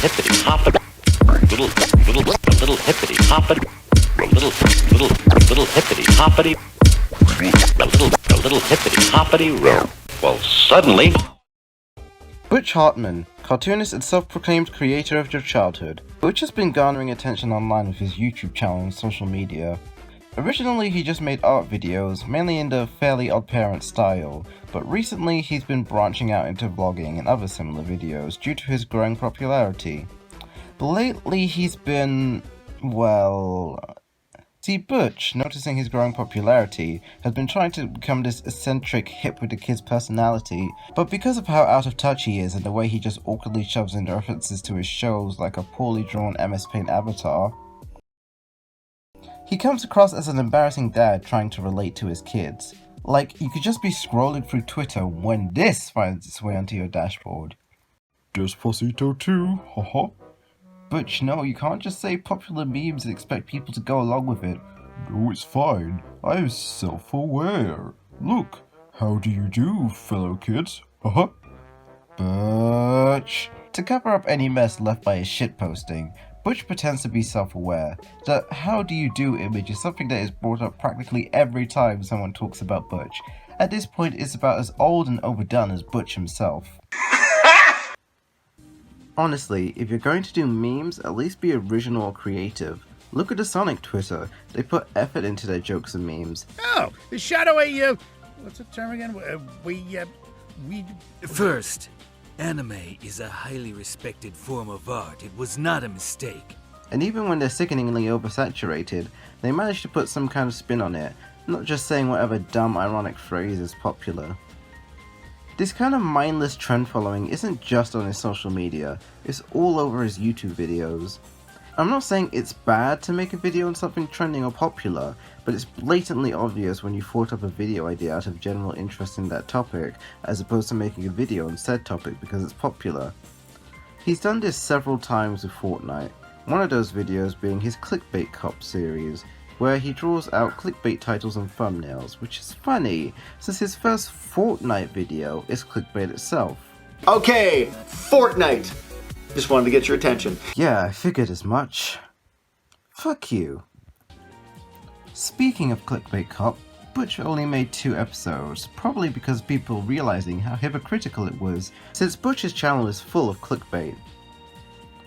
hippity hoppity, little hippity hoppity, little hippity hoppity, little hippity hoppity row. Well, suddenly. Butch Hartman, cartoonist and self-proclaimed creator of your childhood. Butch has been garnering attention online with his YouTube channel and social media. Originally, he just made art videos, mainly in the Fairly Odd Parents style, but recently he's been branching out into vlogging and other similar videos due to his growing popularity. But lately he's been, see, Butch, noticing his growing popularity, has been trying to become this eccentric, hip-with-the-kids personality, but because of how out of touch he is and the way he just awkwardly shoves in references to his shows like a poorly drawn MS Paint avatar, he comes across as an embarrassing dad trying to relate to his kids. Like, you could just be scrolling through Twitter when this finds its way onto your dashboard. Despacito 2, haha. Butch, no, you can't just say popular memes and expect people to go along with it. No, it's fine. I'm self-aware. Look, how do you do, fellow kids? Haha. Butch. To cover up any mess left by his shitposting, Butch pretends to be self-aware. The how do you do image is something that is brought up practically every time someone talks about Butch. At this point, it's about as old and overdone as Butch himself. Honestly, if you're going to do memes, at least be original or creative. Look at the Sonic Twitter. They put effort into their jokes and memes. Oh, the shadowy, what's the term again? First, anime is a highly respected form of art. It was not a mistake. And even when they're sickeningly oversaturated, they manage to put some kind of spin on it, not just saying whatever dumb ironic phrase is popular. This kind of mindless trend following isn't just on his social media, it's all over his YouTube videos. I'm not saying it's bad to make a video on something trending or popular, but it's blatantly obvious when you thought up a video idea out of general interest in that topic, as opposed to making a video on said topic because it's popular. He's done this several times with Fortnite, one of those videos being his Clickbait Cop series, where he draws out clickbait titles and thumbnails, which is funny, since his first Fortnite video is clickbait itself. Okay, Fortnite! Just wanted to get your attention. Yeah, I figured as much. Fuck you. Speaking of Clickbait Cop, Butch only made 2 episodes, probably because of people realizing how hypocritical it was, since Butch's channel is full of clickbait.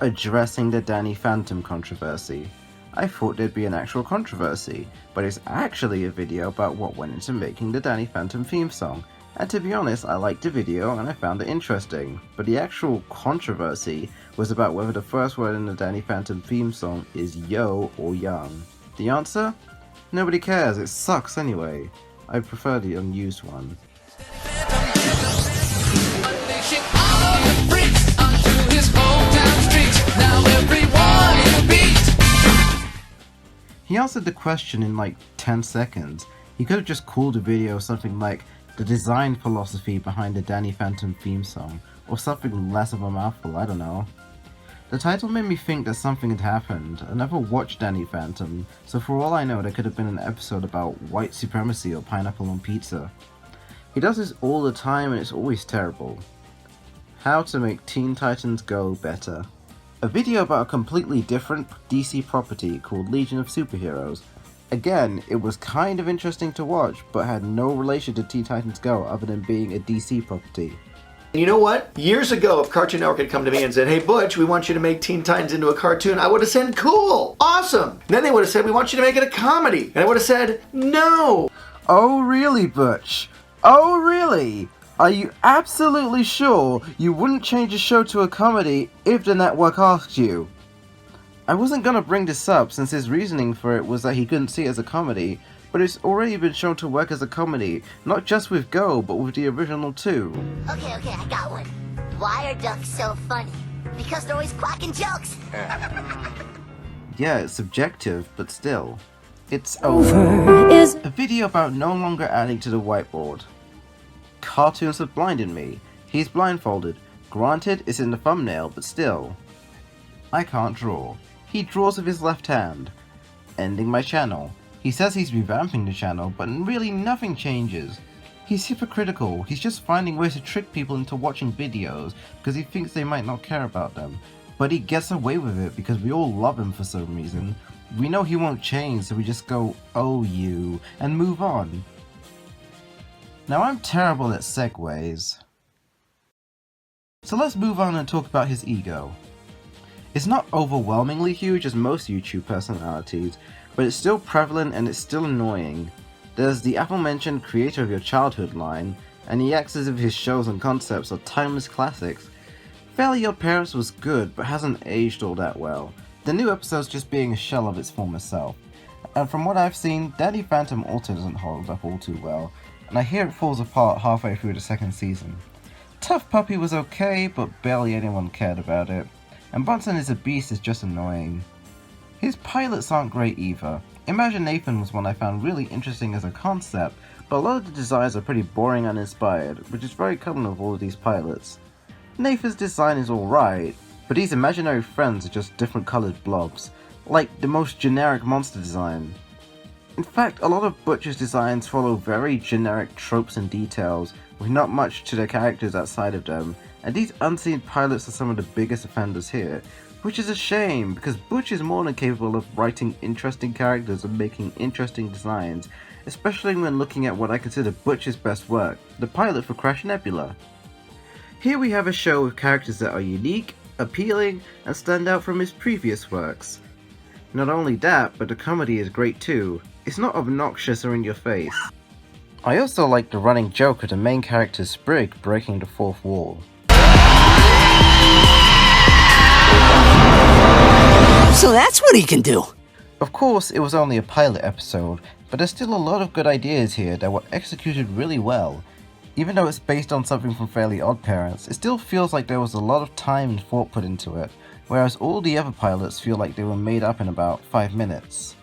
Addressing the Danny Phantom controversy. I thought there'd be an actual controversy, but it's actually a video about what went into making the Danny Phantom theme song, and to be honest, I liked the video and I found it interesting, but the actual controversy was about whether the first word in the Danny Phantom theme song is yo or young. The answer? Nobody cares, it sucks anyway. I prefer the unused one. He answered the question in like 10 seconds. He could have just called the video something like the design philosophy behind the Danny Phantom theme song, or something less of a mouthful, I don't know. The title made me think that something had happened. I never watched Danny Phantom, so for all I know there could have been an episode about white supremacy or pineapple on pizza. He does this all the time and it's always terrible. How to make Teen Titans Go better. A video about a completely different DC property called Legion of Superheroes. Again, it was kind of interesting to watch, but had no relation to Teen Titans Go other than being a DC property. And you know what? Years ago, if Cartoon Network had come to me and said, hey Butch, we want you to make Teen Titans into a cartoon, I would have said, cool, awesome. And then they would have said, we want you to make it a comedy. And I would have said, no. Oh really, Butch? Oh really? Are you absolutely sure you wouldn't change a show to a comedy if the network asked you? I wasn't gonna bring this up since his reasoning for it was that he couldn't see it as a comedy, but it's already been shown to work as a comedy, not just with Go, but with the original too. Okay, I got one. Why are ducks so funny? Because they're always cracking jokes. Yeah, it's subjective, but still. It's over. A video about no longer adding to the whiteboard. Cartoons have blinded me. He's blindfolded. Granted, it's in the thumbnail, but still. I can't draw. He draws with his left hand. Ending my channel. He says he's revamping the channel, but really nothing changes. He's hypocritical. He's just finding ways to trick people into watching videos because he thinks they might not care about them. but he gets away with it because we all love him for some reason. We know he won't change, so we just go, "Oh, you," and move on. Now, I'm terrible at segues, so let's move on and talk about his ego. It's not overwhelmingly huge as most YouTube personalities, but it's still prevalent and it's still annoying. There's the aforementioned creator of your childhood line, and he acts as if his shows and concepts are timeless classics. Fairly Odd Parents was good, but hasn't aged all that well. The new episode's just being a shell of its former self. And from what I've seen, Danny Phantom also doesn't hold up all too well, and I hear it falls apart halfway through the second season. Tough Puppy was okay, but barely anyone cared about it. And Bunsen is a Beast is just annoying. His pilots aren't great either. Imagine Nathan was one I found really interesting as a concept, but a lot of the designs are pretty boring and uninspired, which is very common with all of these pilots. Nathan's design is alright, but these imaginary friends are just different coloured blobs, like the most generic monster design. In fact, a lot of Butch's designs follow very generic tropes and details, with not much to their characters outside of them, and these unseen pilots are some of the biggest offenders here, which is a shame, because Butch is more than capable of writing interesting characters and making interesting designs, especially when looking at what I consider Butch's best work, the pilot for Crash Nebula. Here we have a show with characters that are unique, appealing, and stand out from his previous works. Not only that, but the comedy is great too. It's not obnoxious or in your face. I also like the running joke of the main character Sprig breaking the fourth wall. So that's what he can do. Of course, it was only a pilot episode, but there's still a lot of good ideas here that were executed really well. Even though it's based on something from Fairly Odd Parents, it still feels like there was a lot of time and thought put into it, whereas all the other pilots feel like they were made up in about 5 minutes.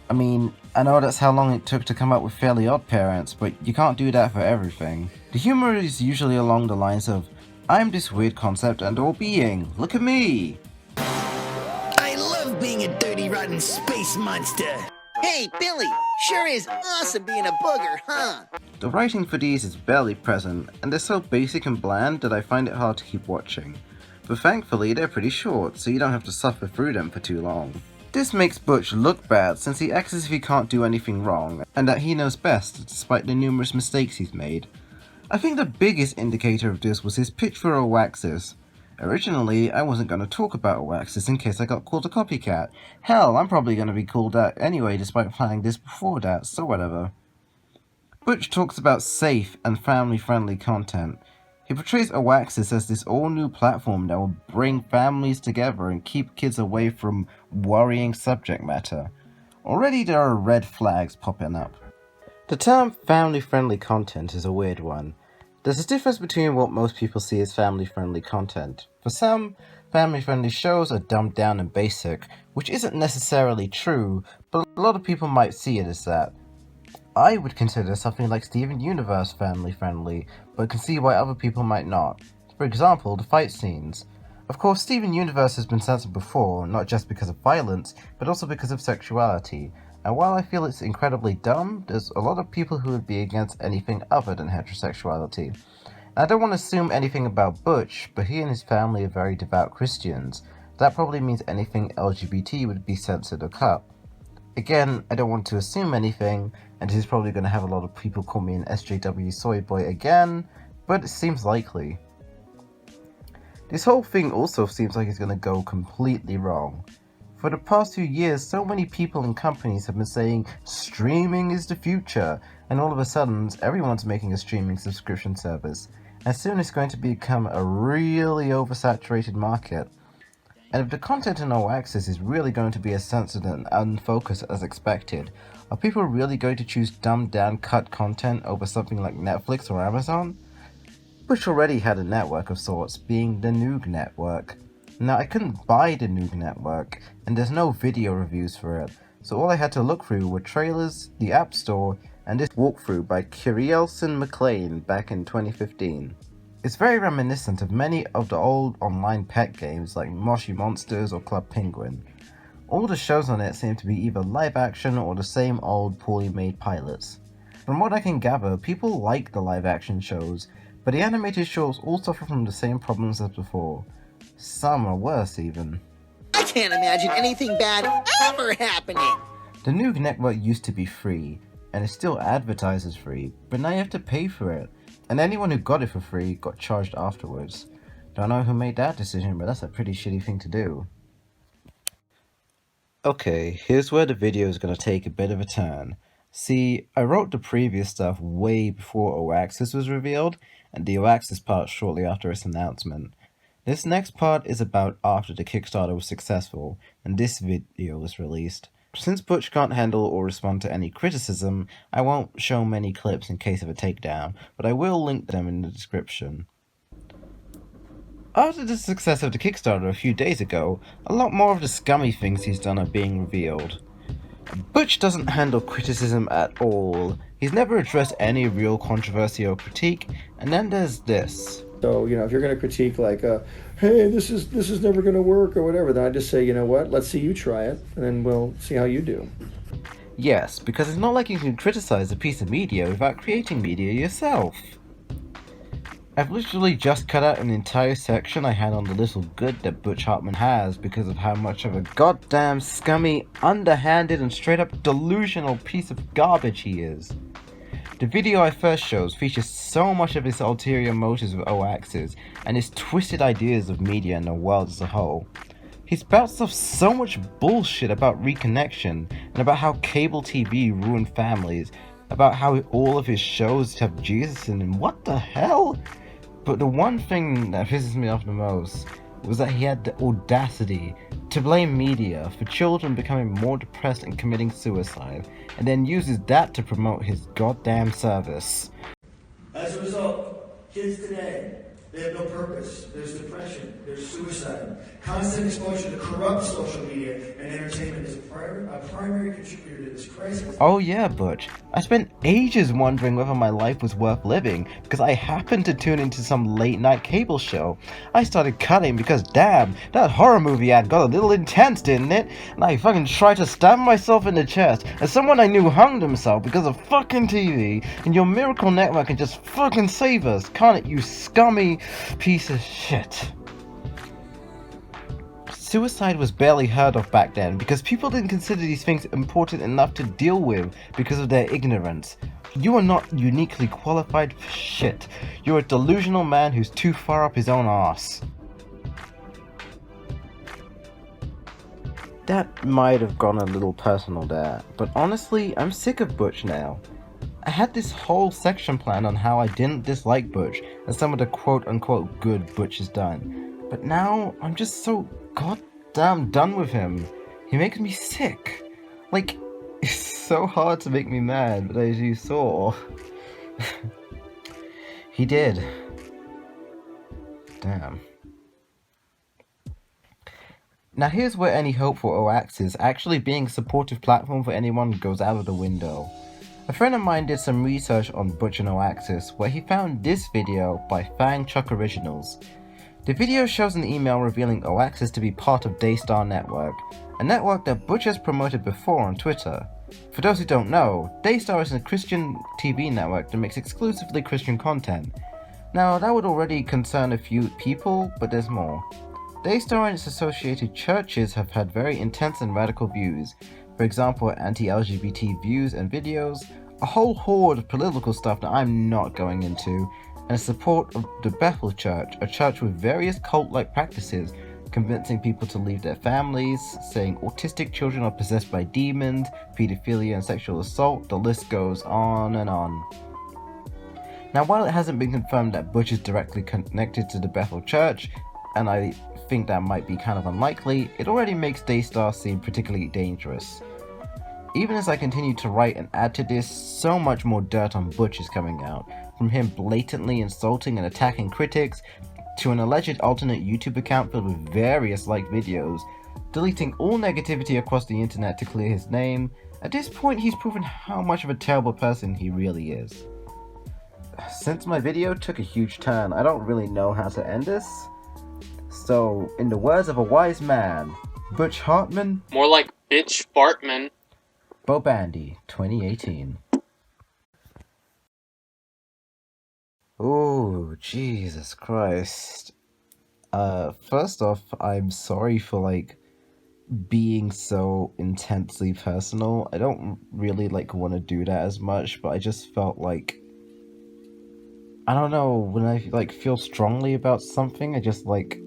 I mean, I know that's how long it took to come up with Fairly Odd Parents, but you can't do that for everything. The humor is usually along the lines of, "I'm this weird concept and all being, look at me!" I love being a dirty, rotten space monster. Hey, Billy, sure is awesome being a booger, huh? The writing for these is barely present, and they're so basic and bland that I find it hard to keep watching. But thankfully, they're pretty short, so you don't have to suffer through them for too long. This makes Butch look bad since he acts as if he can't do anything wrong, and that he knows best despite the numerous mistakes he's made. I think the biggest indicator of this was his pitch for Oaxis. Originally, I wasn't going to talk about Oaxis in case I got called a copycat. Hell, I'm probably going to be called that anyway despite planning this before that, so whatever. Butch talks about safe and family-friendly content. He portrays Oaxis as this all-new platform that will bring families together and keep kids away from worrying subject matter. Already there are red flags popping up. The term family-friendly content is a weird one. There's a difference between what most people see as family-friendly content. For some, family-friendly shows are dumbed down and basic, which isn't necessarily true, but a lot of people might see it as that. I would consider something like Steven Universe family-friendly, but can see why other people might not. For example, the fight scenes. Of course, Steven Universe has been censored before, not just because of violence, but also because of sexuality. And while I feel it's incredibly dumb, there's a lot of people who would be against anything other than heterosexuality. And I don't want to assume anything about Butch, but he and his family are very devout Christians. That probably means anything LGBT would be censored or cut. Again, I don't want to assume anything, and this is probably going to have a lot of people call me an SJW soy boy again, but it seems likely. This whole thing also seems like it's going to go completely wrong. For the past few years, so many people and companies have been saying streaming is the future, and all of a sudden everyone's making a streaming subscription service, and soon it's going to become a really oversaturated market. And if the content in Oaxis is really going to be as censored and unfocused as expected, are people really going to choose dumbed down cut content over something like Netflix or Amazon? Butch already had a network of sorts, being the Noog Network. Now, I couldn't buy the Noog Network, and there's no video reviews for it, so all I had to look through were trailers, the App Store, and this walkthrough by Kirielson McLean back in 2015. It's very reminiscent of many of the old online pet games like Moshi Monsters or Club Penguin. All the shows on it seem to be either live action or the same old poorly made pilots. From what I can gather, people like the live action shows, but the animated shows all suffer from the same problems as before. Some are worse even. I can't imagine anything bad ever happening. The new network used to be free, and it still advertises free, but now you have to pay for it. And anyone who got it for free got charged afterwards. Don't know who made that decision, but that's a pretty shitty thing to do. Okay, here's where the video is going to take a bit of a turn. See, I wrote the previous stuff way before O-Axis was revealed, and the O-Axis part shortly after its announcement. This next part is about after the Kickstarter was successful, and this video was released. Since Butch can't handle or respond to any criticism, I won't show many clips in case of a takedown, but I will link them in the description. After the success of the Kickstarter a few days ago, a lot more of the scummy things he's done are being revealed. Butch doesn't handle criticism at all. He's never addressed any real controversy or critique, and then there's this. So, if you're going to critique like, hey, this is never going to work or whatever, then I just say, you know what, let's see you try it, and then we'll see how you do. Yes, because it's not like you can criticize a piece of media without creating media yourself. I've literally just cut out an entire section I had on the little good that Butch Hartman has because of how much of a goddamn scummy, underhanded, and straight up delusional piece of garbage he is. The video I first showed features so much of his ulterior motives with O-Axis and his twisted ideas of media and the world as a whole. He spouts off so much bullshit about reconnection and about how cable TV ruined families, about how all of his shows have Jesus in them. What the hell? But the one thing that pisses me off the most was that he had the audacity to blame media for children becoming more depressed and committing suicide, and then uses that to promote his goddamn service. As a result, kids today, they have no purpose. There's depression, there's suicide. Constant exposure to corrupt social media and entertainment is a primary contributor to this crisis. Oh yeah, Butch. I spent ages wondering whether my life was worth living because I happened to tune into some late night cable show. I started cutting because damn, that horror movie ad got a little intense, didn't it? And I fucking tried to stab myself in the chest as someone I knew hung himself because of fucking TV, and your miracle network can just fucking save us, can't it, you scummy piece of shit? Suicide was barely heard of back then because people didn't consider these things important enough to deal with because of their ignorance. You are not uniquely qualified for shit. You're a delusional man who's too far up his own arse. That might have gone a little personal there, but honestly, I'm sick of Butch now. I had this whole section planned on how I didn't dislike Butch and some of the quote-unquote good Butch has done, but now I'm just so goddamn done with him. He makes me sick. Like, it's so hard to make me mad, but as you saw, he did. Damn. Now here's where any hope for O-Axis actually being a supportive platform for anyone goes out of the window. A friend of mine did some research on Butch and O-Axis where he found this video by Fang Chuck Originals. The video shows an email revealing O-Axis to be part of Daystar Network, a network that Butch has promoted before on Twitter. For those who don't know, Daystar is a Christian TV network that makes exclusively Christian content. Now that would already concern a few people, but there's more. Daystar and its associated churches have had very intense and radical views, for example anti-LGBT views and videos, a whole horde of political stuff that I'm not going into, and support of the Bethel Church, a church with various cult-like practices, convincing people to leave their families, saying autistic children are possessed by demons, pedophilia and sexual assault, the list goes on and on. Now while it hasn't been confirmed that Butch is directly connected to the Bethel Church, and I think that might be kind of unlikely, it already makes Daystar seem particularly dangerous. Even as I continue to write and add to this, so much more dirt on Butch is coming out, from him blatantly insulting and attacking critics, to an alleged alternate YouTube account filled with various liked videos, deleting all negativity across the internet to clear his name. At this point he's proven how much of a terrible person he really is. Since my video took a huge turn, I don't really know how to end this. So, in the words of a wise man, Butch Hartman, more like Bitch Bartman. Bo Bandy, 2018. Oh, Jesus Christ. First off, I'm sorry for, like, being so intensely personal. I don't really, like, want to do that as much, but I just felt like, I don't know, when I, like, feel strongly about something, I just, like,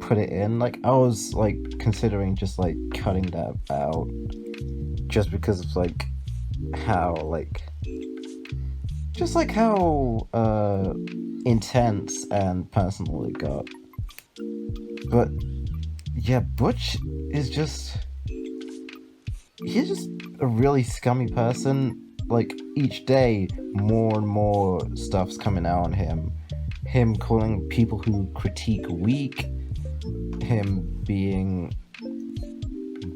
put it in. Like, I was, like, considering just, like, cutting that out, just because of, like, how, like, just, like, how, intense and personal it got. But, yeah, Butch is just... he's just a really scummy person. Like, each day, more and more stuff's coming out on him. Him calling people who critique weak, him being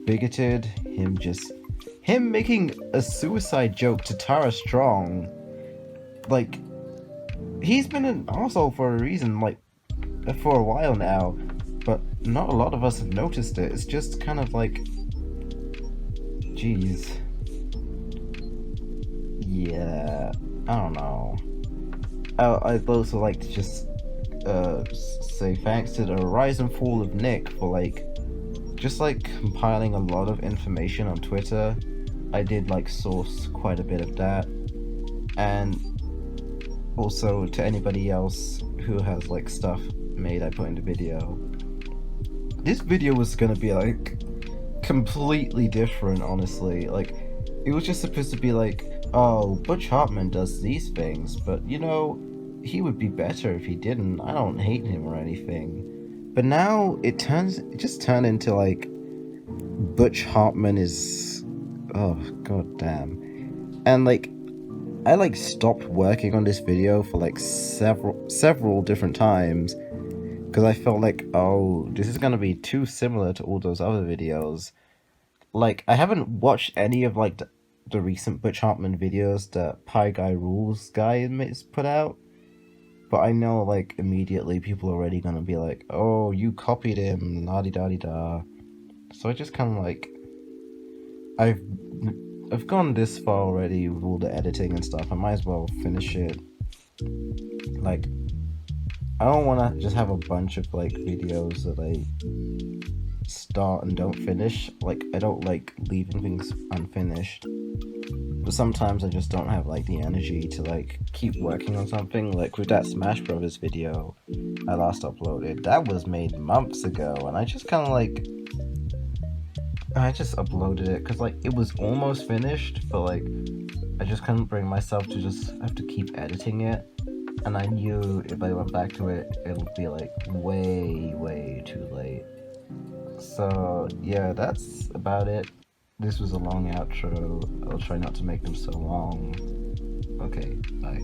bigoted, him making a suicide joke to Tara Strong. Like, he's been an arsehole for a reason, like, for a while now, but not a lot of us have noticed it. It's just kind of like, jeez. Yeah, I don't know. I'd also like to just say thanks to the rise and fall of Nick for, like, just, like, compiling a lot of information on Twitter. I did, like, source quite a bit of that. And also to anybody else who has, like, stuff made I put in the video. This video was gonna be, like, completely different, honestly. Like, it was just supposed to be like, oh, Butch Hartman does these things, but, you know, he would be better if he didn't. I don't hate him or anything. But now it just turned into, like, Butch Hartman is... oh, god damn. And, like, I, like, stopped working on this video for, like, several different times, because I felt like, oh, this is gonna be too similar to all those other videos. Like, I haven't watched any of, like, the recent Butch Hartman videos that Pie Guy Rules guy has put out, but I know, like, immediately people are already gonna be like, oh, you copied him, la-di-da-di-da. So I just kind of, like, I've gone this far already with all the editing and stuff, I might as well finish it. Like, I don't want to just have a bunch of, like, videos that I start and don't finish. Like, I don't like leaving things unfinished, but sometimes I just don't have, like, the energy to, like, keep working on something. Like with that Smash Brothers video I last uploaded, that was made months ago, and I just kind of, like, I just uploaded it because, like, it was almost finished, but, like, I just couldn't bring myself to just have to keep editing it, and I knew if I went back to it, it would be, like, way too late. So, yeah, that's about it. This was a long outro. I'll try not to make them so long. Okay, bye.